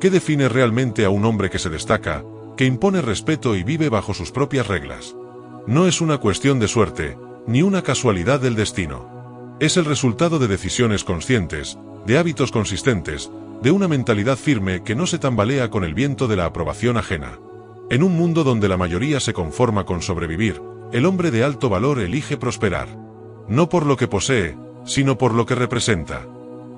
¿Qué define realmente a un hombre que se destaca, que impone respeto y vive bajo sus propias reglas? No es una cuestión de suerte, ni una casualidad del destino. Es el resultado de decisiones conscientes, de hábitos consistentes, de una mentalidad firme que no se tambalea con el viento de la aprobación ajena. En un mundo donde la mayoría se conforma con sobrevivir, el hombre de alto valor elige prosperar. No por lo que posee, sino por lo que representa.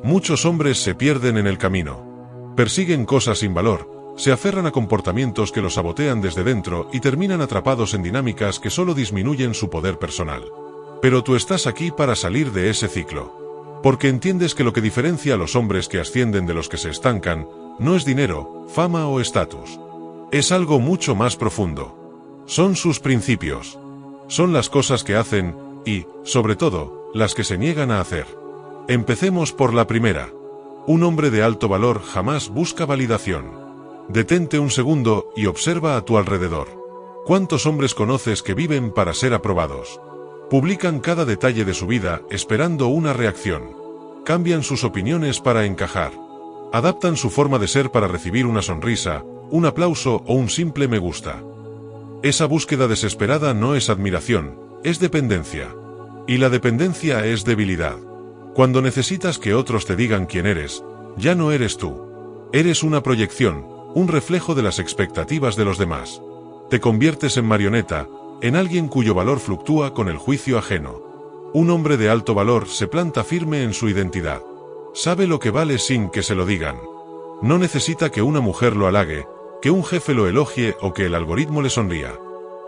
Muchos hombres se pierden en el camino. Persiguen cosas sin valor, se aferran a comportamientos que los sabotean desde dentro y terminan atrapados en dinámicas que solo disminuyen su poder personal. Pero tú estás aquí para salir de ese ciclo. Porque entiendes que lo que diferencia a los hombres que ascienden de los que se estancan, no es dinero, fama o estatus. Es algo mucho más profundo. Son sus principios. Son las cosas que hacen, y, sobre todo, las que se niegan a hacer. Empecemos por la primera. Un hombre de alto valor jamás busca validación. Detente un segundo y observa a tu alrededor. ¿Cuántos hombres conoces que viven para ser aprobados? Publican cada detalle de su vida esperando una reacción. Cambian sus opiniones para encajar. Adaptan su forma de ser para recibir una sonrisa, un aplauso o un simple me gusta. Esa búsqueda desesperada no es admiración, es dependencia. Y la dependencia es debilidad. Cuando necesitas que otros te digan quién eres, ya no eres tú. Eres una proyección, un reflejo de las expectativas de los demás. Te conviertes en marioneta, en alguien cuyo valor fluctúa con el juicio ajeno. Un hombre de alto valor se planta firme en su identidad. Sabe lo que vale sin que se lo digan. No necesita que una mujer lo halague, que un jefe lo elogie o que el algoritmo le sonría.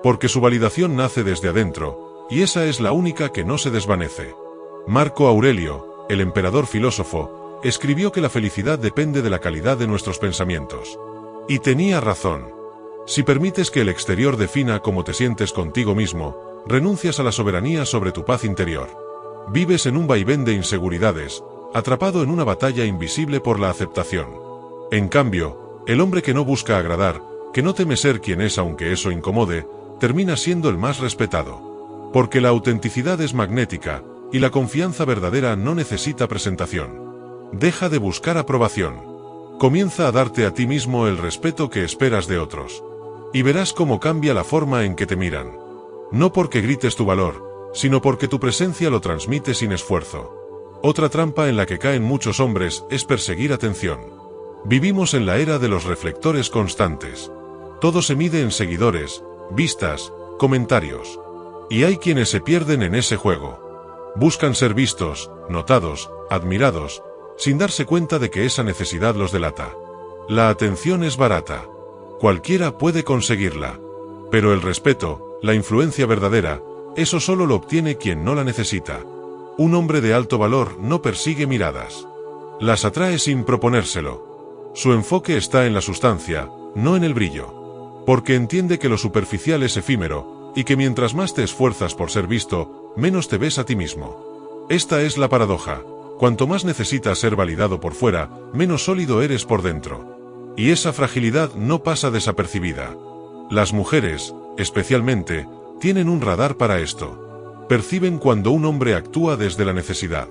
Porque su validación nace desde adentro, y esa es la única que no se desvanece. Marco Aurelio, el emperador filósofo, escribió que la felicidad depende de la calidad de nuestros pensamientos. Y tenía razón. Si permites que el exterior defina cómo te sientes contigo mismo, renuncias a la soberanía sobre tu paz interior. Vives en un vaivén de inseguridades, atrapado en una batalla invisible por la aceptación. En cambio, el hombre que no busca agradar, que no teme ser quien es aunque eso incomode, termina siendo el más respetado. Porque la autenticidad es magnética, y la confianza verdadera no necesita presentación. Deja de buscar aprobación. Comienza a darte a ti mismo el respeto que esperas de otros. Y verás cómo cambia la forma en que te miran. No porque grites tu valor, sino porque tu presencia lo transmite sin esfuerzo. Otra trampa en la que caen muchos hombres es perseguir atención. Vivimos en la era de los reflectores constantes. Todo se mide en seguidores, vistas, comentarios. Y hay quienes se pierden en ese juego. Buscan ser vistos, notados, admirados, sin darse cuenta de que esa necesidad los delata. La atención es barata. Cualquiera puede conseguirla. Pero el respeto, la influencia verdadera, eso solo lo obtiene quien no la necesita. Un hombre de alto valor no persigue miradas. Las atrae sin proponérselo. Su enfoque está en la sustancia, no en el brillo. Porque entiende que lo superficial es efímero, y que mientras más te esfuerzas por ser visto, menos te ves a ti mismo. Esta es la paradoja. Cuanto más necesitas ser validado por fuera, menos sólido eres por dentro. Y esa fragilidad no pasa desapercibida. Las mujeres, especialmente, tienen un radar para esto. Perciben cuando un hombre actúa desde la necesidad.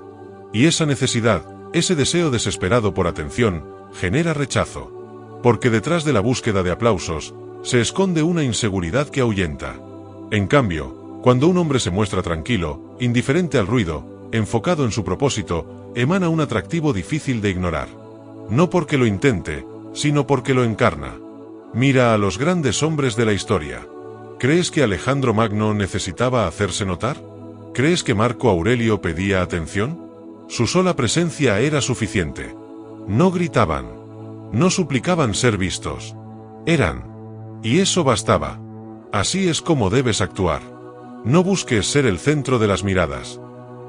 Y esa necesidad, ese deseo desesperado por atención, genera rechazo. Porque detrás de la búsqueda de aplausos, se esconde una inseguridad que ahuyenta. En cambio, cuando un hombre se muestra tranquilo, indiferente al ruido, enfocado en su propósito, emana un atractivo difícil de ignorar. No porque lo intente, sino porque lo encarna. Mira a los grandes hombres de la historia. ¿Crees que Alejandro Magno necesitaba hacerse notar? ¿Crees que Marco Aurelio pedía atención? Su sola presencia era suficiente. No gritaban. No suplicaban ser vistos. Eran. Y eso bastaba. Así es como debes actuar. No busques ser el centro de las miradas.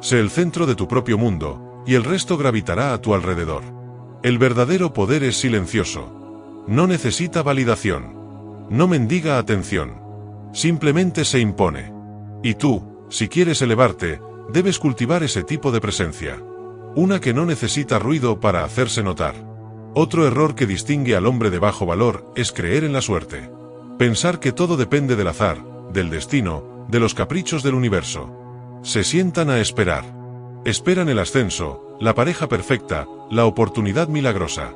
Sé el centro de tu propio mundo, y el resto gravitará a tu alrededor. El verdadero poder es silencioso. No necesita validación. No mendiga atención. Simplemente se impone. Y tú, si quieres elevarte, debes cultivar ese tipo de presencia. Una que no necesita ruido para hacerse notar. Otro error que distingue al hombre de bajo valor es creer en la suerte. Pensar que todo depende del azar, del destino, de los caprichos del universo. Se sientan a esperar. Esperan el ascenso, la pareja perfecta, la oportunidad milagrosa.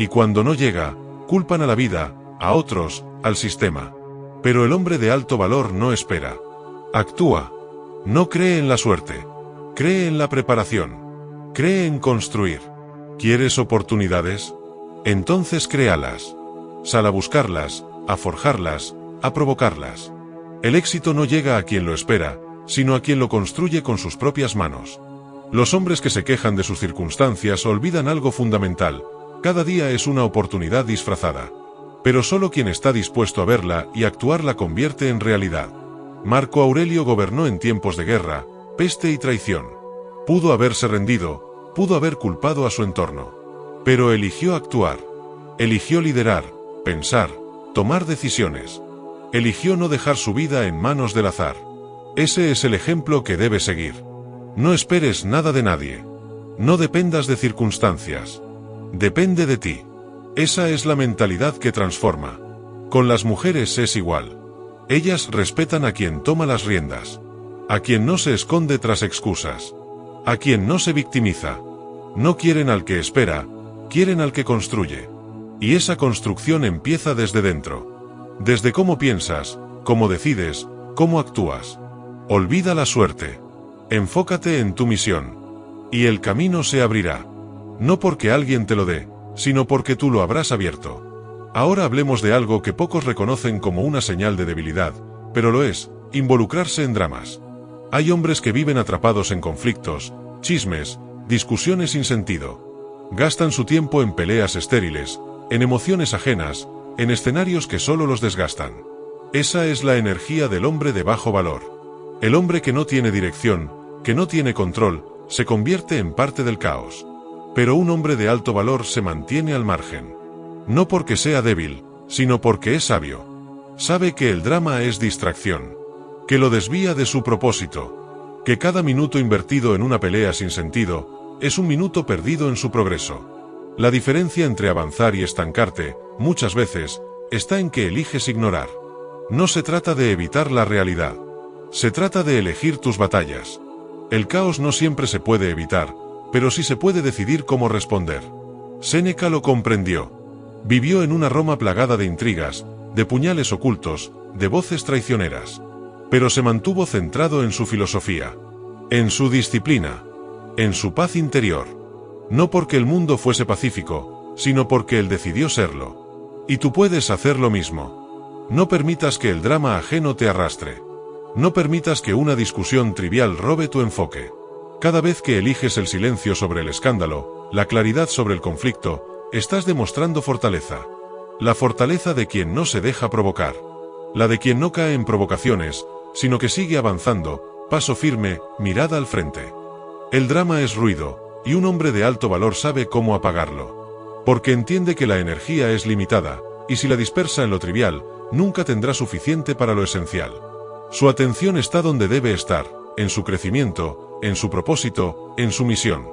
Y cuando no llega, culpan a la vida, a otros, al sistema. Pero el hombre de alto valor no espera. Actúa. No cree en la suerte. Cree en la preparación. Cree en construir. ¿Quieres oportunidades? Entonces créalas. Sal a buscarlas, a forjarlas, a provocarlas. El éxito no llega a quien lo espera, sino a quien lo construye con sus propias manos. Los hombres que se quejan de sus circunstancias olvidan algo fundamental: cada día es una oportunidad disfrazada. Pero solo quien está dispuesto a verla y actuar la convierte en realidad. Marco Aurelio gobernó en tiempos de guerra, peste y traición. Pudo haberse rendido, pudo haber culpado a su entorno. Pero eligió actuar. Eligió liderar, pensar, tomar decisiones. Eligió no dejar su vida en manos del azar. Ese es el ejemplo que debes seguir. No esperes nada de nadie. No dependas de circunstancias. Depende de ti. Esa es la mentalidad que transforma. Con las mujeres es igual. Ellas respetan a quien toma las riendas. A quien no se esconde tras excusas. A quien no se victimiza. No quieren al que espera, quieren al que construye. Y esa construcción empieza desde dentro. Desde cómo piensas, cómo decides, cómo actúas. Olvida la suerte. Enfócate en tu misión. Y el camino se abrirá. No porque alguien te lo dé, sino porque tú lo habrás abierto. Ahora hablemos de algo que pocos reconocen como una señal de debilidad, pero lo es: involucrarse en dramas. Hay hombres que viven atrapados en conflictos, chismes, discusiones sin sentido. Gastan su tiempo en peleas estériles, en emociones ajenas, en escenarios que solo los desgastan. Esa es la energía del hombre de bajo valor. El hombre que no tiene dirección, que no tiene control, se convierte en parte del caos. Pero un hombre de alto valor se mantiene al margen. No porque sea débil, sino porque es sabio. Sabe que el drama es distracción, que lo desvía de su propósito, que cada minuto invertido en una pelea sin sentido es un minuto perdido en su progreso. La diferencia entre avanzar y estancarte, muchas veces, está en que eliges ignorar. No se trata de evitar la realidad. Se trata de elegir tus batallas. El caos no siempre se puede evitar, pero sí se puede decidir cómo responder. Séneca lo comprendió. Vivió en una Roma plagada de intrigas, de puñales ocultos, de voces traicioneras. Pero se mantuvo centrado en su filosofía, en su disciplina, en su paz interior. No porque el mundo fuese pacífico, sino porque él decidió serlo. Y tú puedes hacer lo mismo. No permitas que el drama ajeno te arrastre. No permitas que una discusión trivial robe tu enfoque. Cada vez que eliges el silencio sobre el escándalo, la claridad sobre el conflicto, estás demostrando fortaleza. La fortaleza de quien no se deja provocar. La de quien no cae en provocaciones, sino que sigue avanzando, paso firme, mirada al frente. El drama es ruido, y un hombre de alto valor sabe cómo apagarlo. Porque entiende que la energía es limitada, y si la dispersa en lo trivial, nunca tendrá suficiente para lo esencial. Su atención está donde debe estar, en su crecimiento, en su propósito, en su misión.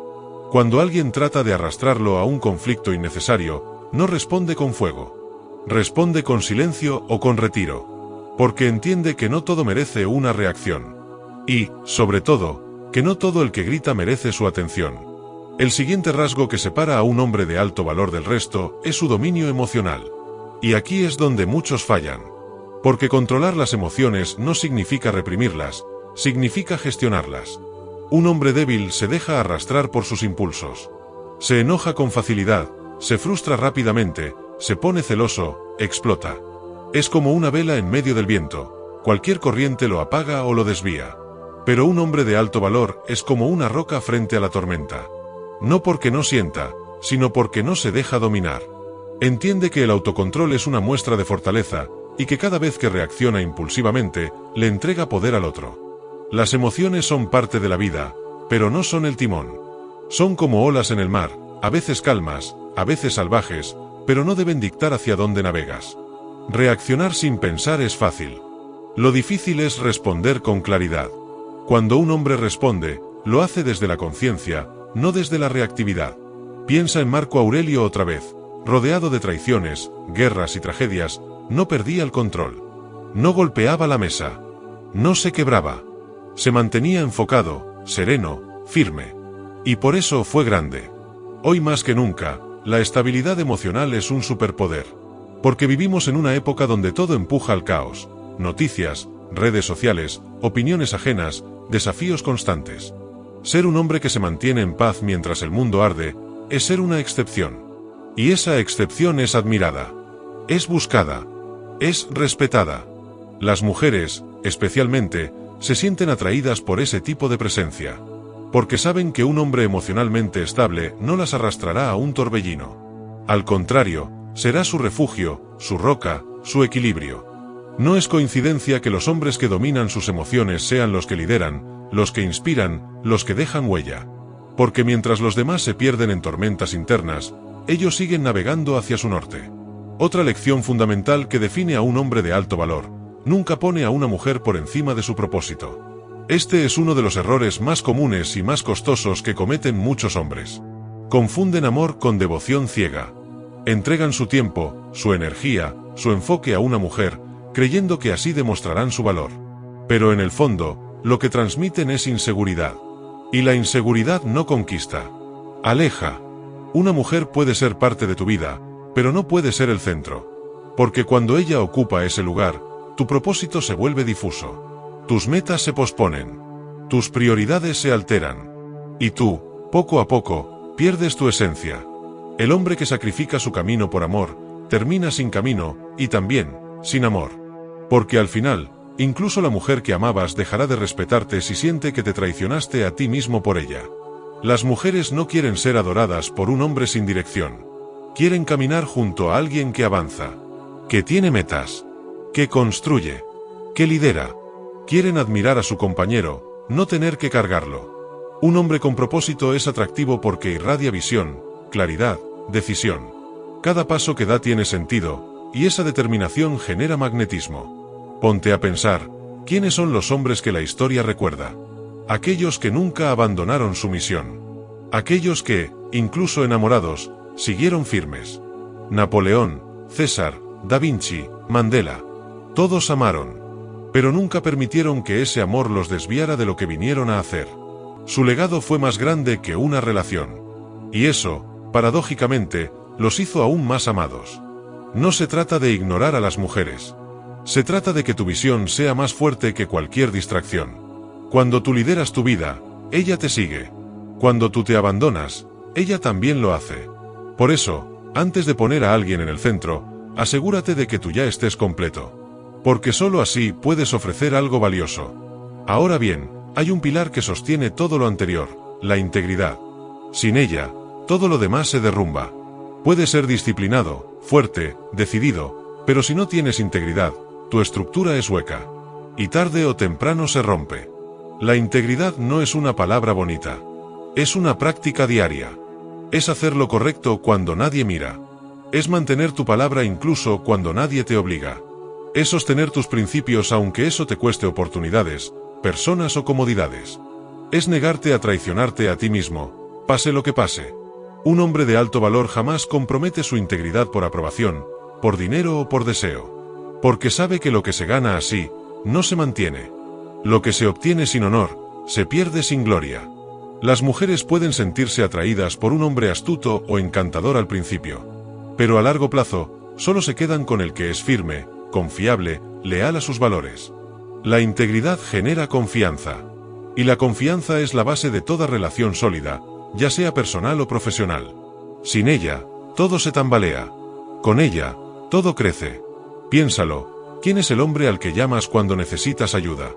Cuando alguien trata de arrastrarlo a un conflicto innecesario, no responde con fuego. Responde con silencio o con retiro. Porque entiende que no todo merece una reacción. Y, sobre todo, que no todo el que grita merece su atención. El siguiente rasgo que separa a un hombre de alto valor del resto es su dominio emocional. Y aquí es donde muchos fallan. Porque controlar las emociones no significa reprimirlas, significa gestionarlas. Un hombre débil se deja arrastrar por sus impulsos. Se enoja con facilidad, se frustra rápidamente, se pone celoso, explota. Es como una vela en medio del viento, cualquier corriente lo apaga o lo desvía. Pero un hombre de alto valor es como una roca frente a la tormenta. No porque no sienta, sino porque no se deja dominar. Entiende que el autocontrol es una muestra de fortaleza, y que cada vez que reacciona impulsivamente, le entrega poder al otro. Las emociones son parte de la vida, pero no son el timón. Son como olas en el mar, a veces calmas, a veces salvajes, pero no deben dictar hacia dónde navegas. Reaccionar sin pensar es fácil. Lo difícil es responder con claridad. Cuando un hombre responde, lo hace desde la conciencia, no desde la reactividad. Piensa en Marco Aurelio otra vez. Rodeado de traiciones, guerras y tragedias, no perdía el control. No golpeaba la mesa. No se quebraba. Se mantenía enfocado, sereno, firme. Y por eso fue grande. Hoy más que nunca, La estabilidad emocional es un superpoder. Porque vivimos en una época donde todo empuja al caos. Noticias, redes sociales, opiniones ajenas, desafíos constantes. Ser un hombre que se mantiene en paz mientras el mundo arde, es ser una excepción. Y esa excepción es admirada. Es buscada. Es respetada. Las mujeres, especialmente, se sienten atraídas por ese tipo de presencia. Porque saben que un hombre emocionalmente estable no las arrastrará a un torbellino. Al contrario, será su refugio, su roca, su equilibrio. No es coincidencia que los hombres que dominan sus emociones sean los que lideran, los que inspiran, los que dejan huella. Porque mientras los demás se pierden en tormentas internas, ellos siguen navegando hacia su norte. Otra lección fundamental que define a un hombre de alto valor: nunca pone a una mujer por encima de su propósito. Este es uno de los errores más comunes y más costosos que cometen muchos hombres. Confunden amor con devoción ciega. Entregan su tiempo, su energía, su enfoque a una mujer, creyendo que así demostrarán su valor. Pero en el fondo, lo que transmiten es inseguridad. Y la inseguridad no conquista. Aleja. Una mujer puede ser parte de tu vida, pero no puede ser el centro. Porque cuando ella ocupa ese lugar, tu propósito se vuelve difuso. Tus metas se posponen. Tus prioridades se alteran. Y tú, poco a poco, pierdes tu esencia. El hombre que sacrifica su camino por amor, termina sin camino, y también, sin amor. Porque al final, incluso la mujer que amabas dejará de respetarte si siente que te traicionaste a ti mismo por ella. Las mujeres no quieren ser adoradas por un hombre sin dirección. Quieren caminar junto a alguien que avanza, que tiene metas, que construye, que lidera. Quieren admirar a su compañero, no tener que cargarlo. Un hombre con propósito es atractivo porque irradia visión, claridad, decisión. Cada paso que da tiene sentido, y esa determinación genera magnetismo. Ponte a pensar, ¿quiénes son los hombres que la historia recuerda? Aquellos que nunca abandonaron su misión. Aquellos que, incluso enamorados, siguieron firmes. Napoleón, César, Da Vinci, Mandela. Todos amaron. Pero nunca permitieron que ese amor los desviara de lo que vinieron a hacer. Su legado fue más grande que una relación. Y eso, paradójicamente, los hizo aún más amados. No se trata de ignorar a las mujeres. Se trata de que tu visión sea más fuerte que cualquier distracción. Cuando tú lideras tu vida, ella te sigue. Cuando tú te abandonas, ella también lo hace. Por eso, antes de poner a alguien en el centro, asegúrate de que tú ya estés completo. Porque solo así puedes ofrecer algo valioso. Ahora bien, hay un pilar que sostiene todo lo anterior: la integridad. Sin ella, todo lo demás se derrumba. Puedes ser disciplinado, fuerte, decidido, pero si no tienes integridad, tu estructura es hueca. Y tarde o temprano se rompe. La integridad no es una palabra bonita. Es una práctica diaria. Es hacer lo correcto cuando nadie mira. Es mantener tu palabra incluso cuando nadie te obliga. Es sostener tus principios aunque eso te cueste oportunidades, personas o comodidades. Es negarte a traicionarte a ti mismo, pase lo que pase. Un hombre de alto valor jamás compromete su integridad por aprobación, por dinero o por deseo. Porque sabe que lo que se gana así, no se mantiene. Lo que se obtiene sin honor, se pierde sin gloria. Las mujeres pueden sentirse atraídas por un hombre astuto o encantador al principio. Pero a largo plazo, solo se quedan con el que es firme, confiable, leal a sus valores. La integridad genera confianza. Y la confianza es la base de toda relación sólida, ya sea personal o profesional. Sin ella, todo se tambalea. Con ella, todo crece. Piénsalo, ¿quién es el hombre al que llamas cuando necesitas ayuda?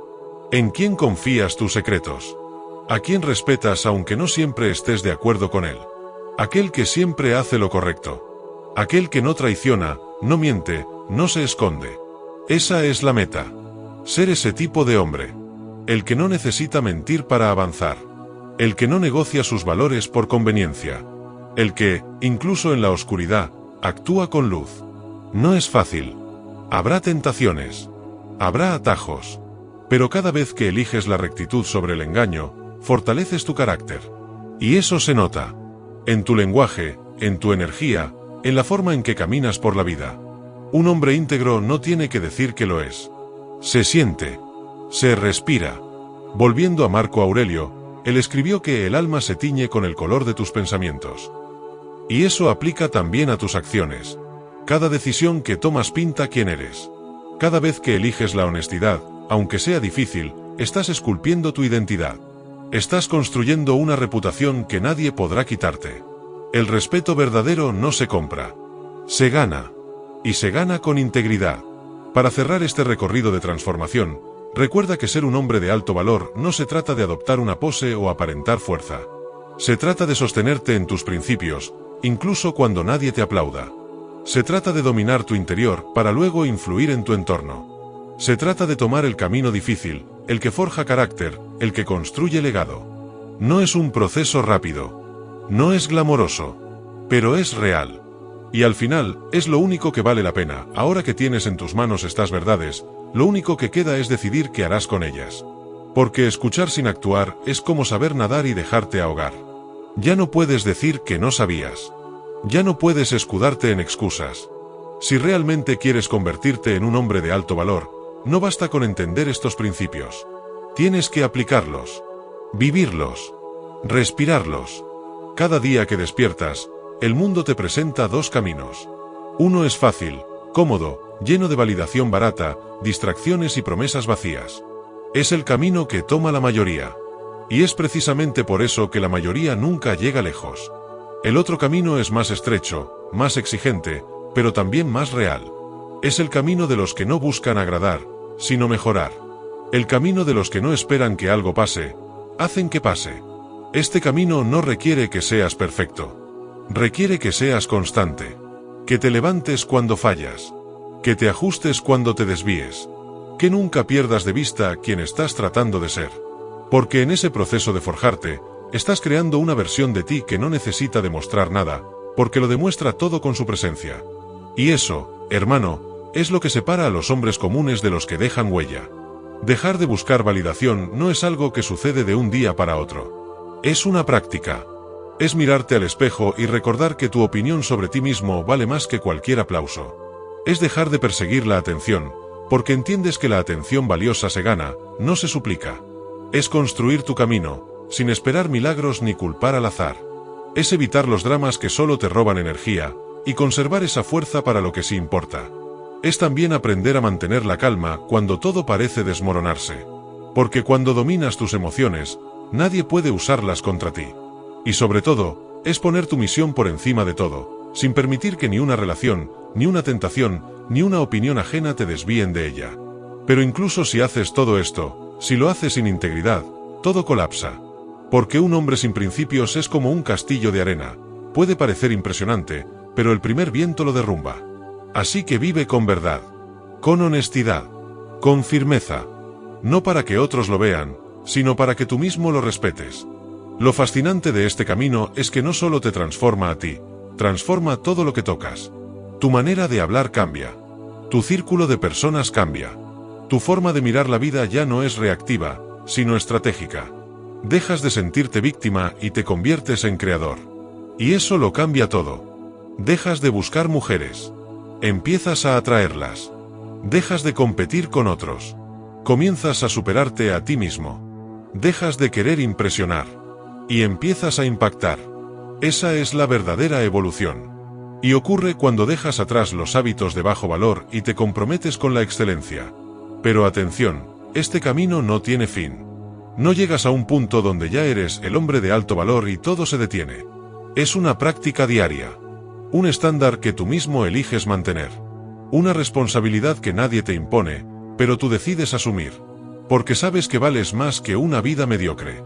¿En quién confías tus secretos? ¿A quién respetas aunque no siempre estés de acuerdo con él? Aquel que siempre hace lo correcto. Aquel que no traiciona, no miente, no se esconde. Esa es la meta. Ser ese tipo de hombre. El que no necesita mentir para avanzar. El que no negocia sus valores por conveniencia. El que, incluso en la oscuridad, actúa con luz. No es fácil. Habrá tentaciones. Habrá atajos. Pero cada vez que eliges la rectitud sobre el engaño, fortaleces tu carácter. Y eso se nota. En tu lenguaje, en tu energía, en la forma en que caminas por la vida. Un hombre íntegro no tiene que decir que lo es. Se siente. Se respira. Volviendo a Marco Aurelio, él escribió que el alma se tiñe con el color de tus pensamientos. Y eso aplica también a tus acciones. Cada decisión que tomas pinta quién eres. Cada vez que eliges la honestidad, aunque sea difícil, estás esculpiendo tu identidad. Estás construyendo una reputación que nadie podrá quitarte. El respeto verdadero no se compra. Se gana. Y se gana con integridad. Para cerrar este recorrido de transformación, recuerda que ser un hombre de alto valor no se trata de adoptar una pose o aparentar fuerza. Se trata de sostenerte en tus principios, incluso cuando nadie te aplauda. Se trata de dominar tu interior para luego influir en tu entorno. Se trata de tomar el camino difícil, el que forja carácter, el que construye legado. No es un proceso rápido. No es glamoroso. Pero es real. Y al final, es lo único que vale la pena. Ahora que tienes en tus manos estas verdades, lo único que queda es decidir qué harás con ellas. Porque escuchar sin actuar es como saber nadar y dejarte ahogar. Ya no puedes decir que no sabías. Ya no puedes escudarte en excusas. Si realmente quieres convertirte en un hombre de alto valor, no basta con entender estos principios. Tienes que aplicarlos. Vivirlos. Respirarlos. Cada día que despiertas, el mundo te presenta dos caminos. Uno es fácil, cómodo, lleno de validación barata, distracciones y promesas vacías. Es el camino que toma la mayoría. Y es precisamente por eso que la mayoría nunca llega lejos. El otro camino es más estrecho, más exigente, pero también más real. Es el camino de los que no buscan agradar, sino mejorar. El camino de los que no esperan que algo pase, hacen que pase. Este camino no requiere que seas perfecto. Requiere que seas constante. Que te levantes cuando fallas. Que te ajustes cuando te desvíes. Que nunca pierdas de vista quién estás tratando de ser. Porque en ese proceso de forjarte, estás creando una versión de ti que no necesita demostrar nada, porque lo demuestra todo con su presencia. Y eso, hermano, es lo que separa a los hombres comunes de los que dejan huella. Dejar de buscar validación no es algo que sucede de un día para otro. Es una práctica. Es mirarte al espejo y recordar que tu opinión sobre ti mismo vale más que cualquier aplauso. Es dejar de perseguir la atención, porque entiendes que la atención valiosa se gana, no se suplica. Es construir tu camino, sin esperar milagros ni culpar al azar. Es evitar los dramas que solo te roban energía, y conservar esa fuerza para lo que sí importa. Es también aprender a mantener la calma cuando todo parece desmoronarse. Porque cuando dominas tus emociones, nadie puede usarlas contra ti. Y sobre todo, es poner tu misión por encima de todo, sin permitir que ni una relación, ni una tentación, ni una opinión ajena te desvíen de ella. Pero incluso si haces todo esto, si lo haces sin integridad, todo colapsa. Porque un hombre sin principios es como un castillo de arena. Puede parecer impresionante, pero el primer viento lo derrumba. Así que vive con verdad, con honestidad, con firmeza. No para que otros lo vean, sino para que tú mismo lo respetes. Lo fascinante de este camino es que no solo te transforma a ti, transforma todo lo que tocas. Tu manera de hablar cambia. Tu círculo de personas cambia. Tu forma de mirar la vida ya no es reactiva, sino estratégica. Dejas de sentirte víctima y te conviertes en creador. Y eso lo cambia todo. Dejas de buscar mujeres. Empiezas a atraerlas. Dejas de competir con otros. Comienzas a superarte a ti mismo. Dejas de querer impresionar. Y empiezas a impactar. Esa es la verdadera evolución. Y ocurre cuando dejas atrás los hábitos de bajo valor y te comprometes con la excelencia. Pero atención, este camino no tiene fin. No llegas a un punto donde ya eres el hombre de alto valor y todo se detiene. Es una práctica diaria. Un estándar que tú mismo eliges mantener. Una responsabilidad que nadie te impone, pero tú decides asumir. Porque sabes que vales más que una vida mediocre.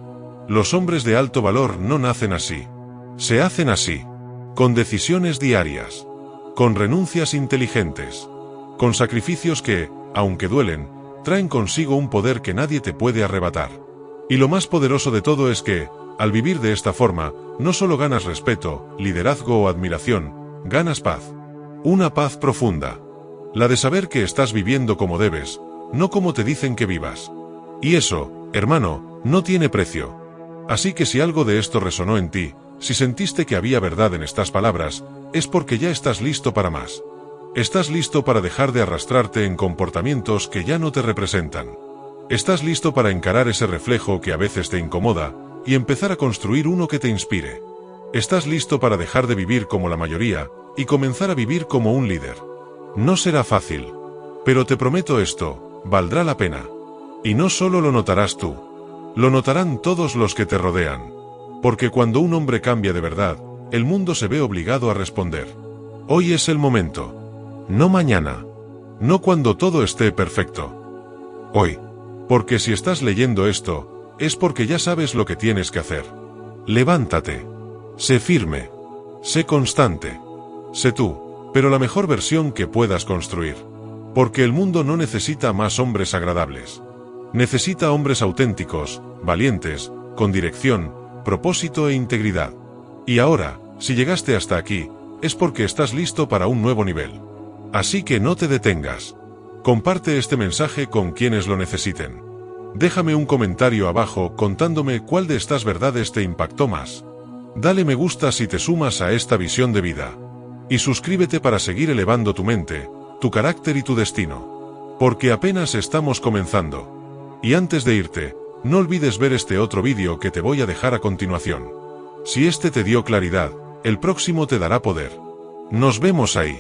Los hombres de alto valor no nacen así. Se hacen así. Con decisiones diarias. Con renuncias inteligentes. Con sacrificios que, aunque duelen, traen consigo un poder que nadie te puede arrebatar. Y lo más poderoso de todo es que, al vivir de esta forma, no solo ganas respeto, liderazgo o admiración, ganas paz. Una paz profunda. La de saber que estás viviendo como debes, no como te dicen que vivas. Y eso, hermano, no tiene precio. Así que si algo de esto resonó en ti, si sentiste que había verdad en estas palabras, es porque ya estás listo para más. Estás listo para dejar de arrastrarte en comportamientos que ya no te representan. Estás listo para encarar ese reflejo que a veces te incomoda, y empezar a construir uno que te inspire. Estás listo para dejar de vivir como la mayoría y comenzar a vivir como un líder. No será fácil, pero te prometo esto, valdrá la pena. Y no solo lo notarás tú, lo notarán todos los que te rodean. Porque cuando un hombre cambia de verdad, el mundo se ve obligado a responder. Hoy es el momento. No mañana. No cuando todo esté perfecto. Hoy. Porque si estás leyendo esto, es porque ya sabes lo que tienes que hacer. Levántate. Sé firme. Sé constante. Sé tú, pero la mejor versión que puedas construir. Porque el mundo no necesita más hombres agradables. Necesita hombres auténticos, valientes, con dirección, propósito e integridad. Y ahora, si llegaste hasta aquí, es porque estás listo para un nuevo nivel. Así que no te detengas. Comparte este mensaje con quienes lo necesiten. Déjame un comentario abajo contándome cuál de estas verdades te impactó más. Dale me gusta si te sumas a esta visión de vida. Y suscríbete para seguir elevando tu mente, tu carácter y tu destino. Porque apenas estamos comenzando. Y antes de irte, no olvides ver este otro vídeo que te voy a dejar a continuación. Si este te dio claridad, el próximo te dará poder. Nos vemos ahí.